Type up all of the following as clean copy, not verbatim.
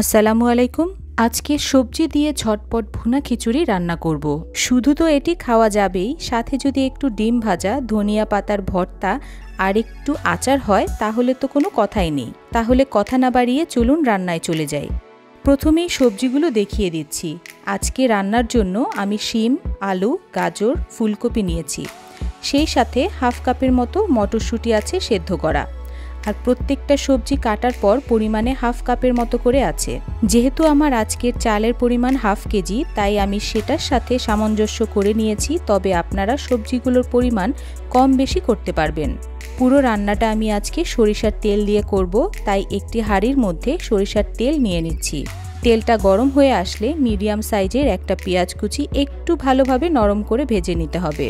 আসসালামু আলাইকুম। আজকে সবজি দিয়ে ঝটপট ভুনা খিচুড়ি রান্না করব। শুধু তো এটি খাওয়া যাবেই, সাথে যদি একটু ডিম ভাজা, ধনিয়া পাতার ভর্তা আর একটু আচার হয় তাহলে তো কোনো কথাই নেই। তাহলে কথা না বাড়িয়ে চলুন রান্নায় চলে যাই। প্রথমেই সবজিগুলো দেখিয়ে দিচ্ছি। আজকে রান্নার জন্য আমি শিম, আলু, গাজর, ফুলকপি নিয়েছি। সেই সাথে হাফ কাপের মতো মটরশুঁটি আছে সেদ্ধ করা। আর প্রত্যেকটা সবজি কাটার পর পরিমাণে হাফ কাপের মতো করে আছে। যেহেতু আমার আজকের চালের পরিমাণ হাফ কেজি, তাই আমি সেটার সাথে সামঞ্জস্য করে নিয়েছি। তবে আপনারা সবজিগুলোর পরিমাণ কম বেশি করতে পারবেন। পুরো রান্নাটা আমি আজকে সরিষার তেল দিয়ে করব, তাই একটি হাঁড়ির মধ্যে সরিষার তেল নিয়ে নিচ্ছি। তেলটা গরম হয়ে আসলে মিডিয়াম সাইজের একটা পেঁয়াজ কুচি একটু ভালোভাবে নরম করে ভেজে নিতে হবে।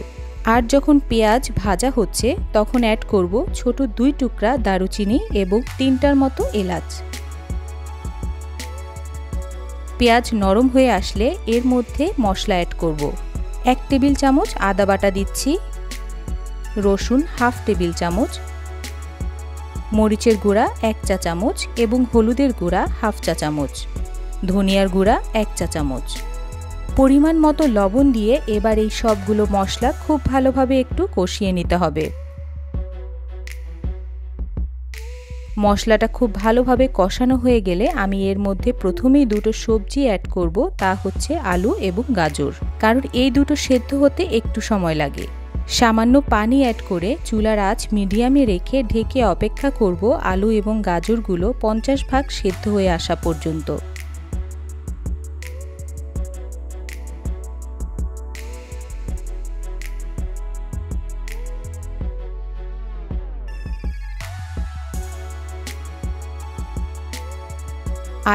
আর যখন পেঁয়াজ ভাজা হচ্ছে তখন অ্যাড করব ছোট 2 টুকরা দারুচিনি এবং 3টার মতো এলাচ। পেঁয়াজ নরম হয়ে আসলে এর মধ্যে মশলা অ্যাড করব। 1 টেবিল চামচ আদা বাটা দিচ্ছি, রসুন হাফ টেবিল চামচ, মরিচের গুঁড়া 1 চা চামচ এবং হলুদের গুঁড়া হাফ চা চামচ, ধনিয়ার গুঁড়া 1 চা চামচ। পরিমাণ মতো লবণ দিয়ে এবার এই সবগুলো মশলা খুব ভালোভাবে একটু কষিয়ে নিতে হবে। মশলাটা খুব ভালোভাবে কষানো হয়ে গেলে আমি এর মধ্যে প্রথমেই 2টো সবজি অ্যাড করব, তা হচ্ছে আলু এবং গাজর। কারণ এই দুটো সেদ্ধ হতে একটু সময় লাগে। সামান্য পানি অ্যাড করে চুলার আঁচ মিডিয়ামে রেখে ঢেকে অপেক্ষা করব আলু এবং গাজরগুলো 50 ভাগ সেদ্ধ হয়ে আসা পর্যন্ত।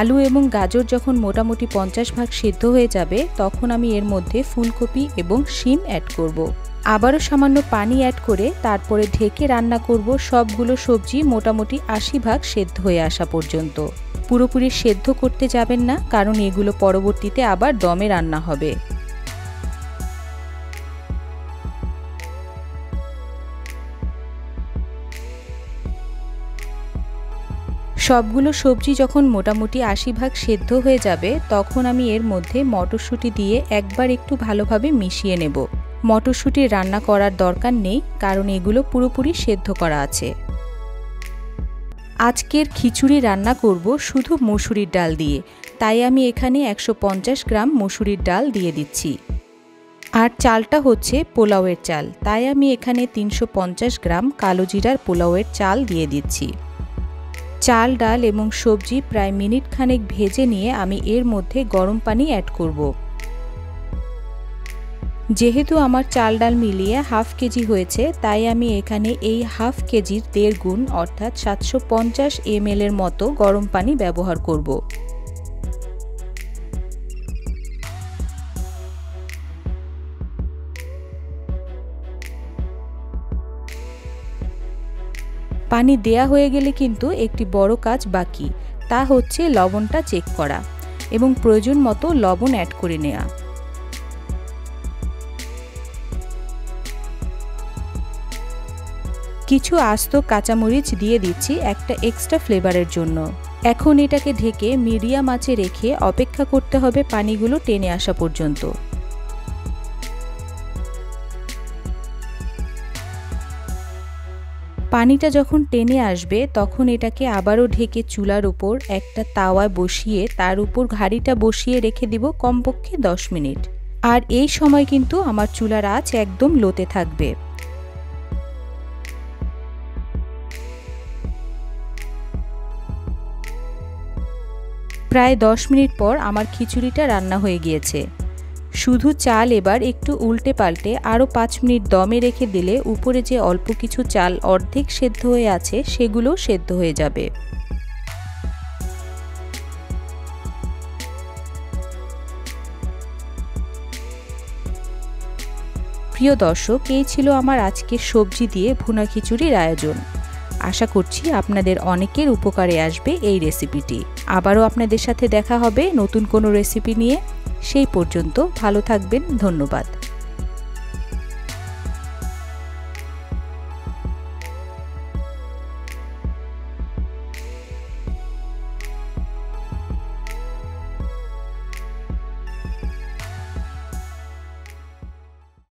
আলু এবং গাজর যখন মোটামুটি 50 ভাগ সেদ্ধ হয়ে যাবে তখন আমি এর মধ্যে ফুলকপি এবং শিম অ্যাড করব। আবারও সামান্য পানি অ্যাড করে তারপরে ঢেকে রান্না করব সবগুলো সবজি মোটামুটি 80 ভাগ সেদ্ধ হয়ে আসা পর্যন্ত। পুরোপুরি সেদ্ধ করতে যাবেন না, কারণ এগুলো পরবর্তীতে আবার দমে রান্না হবে। সবগুলো সবজি যখন মোটামুটি 80 ভাগ সেদ্ধ হয়ে যাবে তখন আমি এর মধ্যে মটরশুঁটি দিয়ে একবার একটু ভালোভাবে মিশিয়ে নেব। মটরশুঁটি রান্না করার দরকার নেই, কারণ এগুলো পুরোপুরি সেদ্ধ করা আছে। আজকের খিচুড়ি রান্না করব শুধু মসুরির ডাল দিয়ে, তাই আমি এখানে 150 গ্রাম মসুরির ডাল দিয়ে দিচ্ছি। আর চালটা হচ্ছে পোলাওয়ের চাল, তাই আমি এখানে 350 গ্রাম কালো জিরার পোলাওয়ের চাল দিয়ে দিচ্ছি। চাল, ডাল এবং সবজি প্রায় মিনিট খানেক ভেজে নিয়ে আমি এর মধ্যে গরম পানি অ্যাড করব। যেহেতু আমার চাল ডাল মিলিয়ে হাফ কেজি হয়েছে, তাই আমি এখানে এই হাফ কেজির 1.5 গুণ অর্থাৎ 750 ml এর মতো গরম পানি ব্যবহার করব। পানি দেয়া হয়ে গেলে কিন্তু একটি বড় কাজ বাকি, তা হচ্ছে লবণটা চেক করা এবং প্রয়োজন মতো লবণ অ্যাড করে নেওয়া। কিছু আস্ত কাঁচামরিচ দিয়ে দিচ্ছি একটা এক্সট্রা ফ্লেভারের জন্য। এখন এটাকে ঢেকে মিডিয়াম আঁচে রেখে অপেক্ষা করতে হবে পানিগুলো টেনে আসা পর্যন্ত। পানিটা যখন টেনে আসবে তখন এটাকে আবারও ঢেকে চুলার উপর একটা তাওয়ায় বসিয়ে তার উপর হাঁড়িটা বসিয়ে রেখে দিব কমপক্ষে 10 মিনিট। আর এই সময় কিন্তু আমার চুলার আঁচ একদম লোতে থাকবে। প্রায় 10 মিনিট পর আমার খিচুড়িটা রান্না হয়ে গিয়েছে। শুধু চাল এবার একটু উল্টে পাল্টে আরও 5 মিনিট দমে রেখে দিলে উপরে যে অল্প কিছু চাল অর্ধেক সেদ্ধ হয়ে আছে সেগুলো সেদ্ধ হয়ে যাবে। প্রিয় দর্শক, এই ছিল আমার আজকের সবজি দিয়ে ভুনা খিচুড়ির আয়োজন। আশা করছি আপনাদের অনেকের উপকারে আসবে এই রেসিপিটি। আবারও আপনাদের সাথে দেখা হবে নতুন কোনো রেসিপি নিয়ে। সেই পর্যন্ত ভালো থাকবেন। ধন্যবাদ।